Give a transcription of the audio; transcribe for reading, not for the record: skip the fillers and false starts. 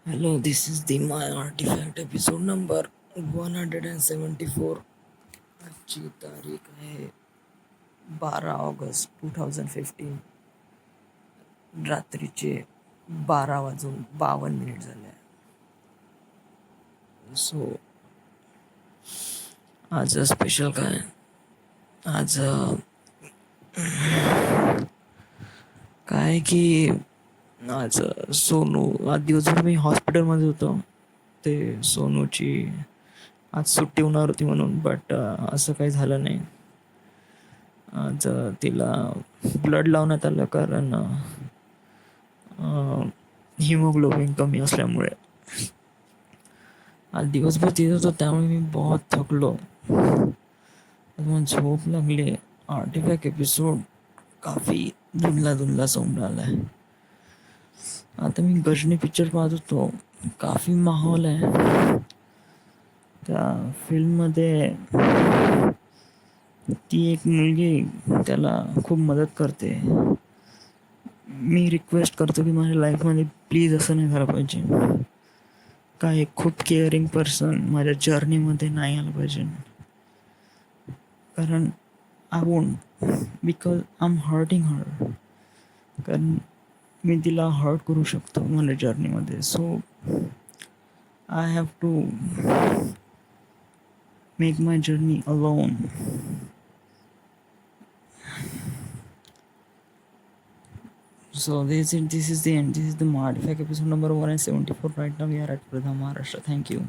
Hello, this is the My Artifact episode number 174. आजची तारीख आहे 12 ऑगस्ट 2015. रात्रीचे 12 वाजून 52 झाले. सो आज स्पेशल काय आज काय की आज सोनू आज दिवसभर मी हॉस्पिटलमध्ये होतो. ते सोनूची आज सुट्टी होणार होती म्हणून, बट असं काही झालं नाही. आज तिला ब्लड लावण्यात आलं कारण हिमोग्लोबिन कमी असल्यामुळे. आज दिवसभर तिथं होतो त्यामुळे मी बहुत थकलो. मग झोप लागली. आर्टिफॅक्ट एपिसोड काफी धुंदला धुंदला समोर आलाय. आता मी गजनी पिक्चर पाहत होतो. काफी माहोल आहे त्या फिल्ममध्ये. ती एक मुलगी त्याला खूप मदत करते. मी रिक्वेस्ट करतो की माझ्या लाईफमध्ये प्लीज असं नाही झालं पाहिजे. काय खूप केअरिंग पर्सन माझ्या जर्नीमध्ये नाही आलं पाहिजे. कारण I won't because I am hurting her. कारण मी तिला हर्ट करू शकतो माझ्या जर्नीमध्ये. So I have to make my journey alone. So this is the end. This is the Artifact episode number 174. Right now we are at Pradhan, Maharashtra. Thank you.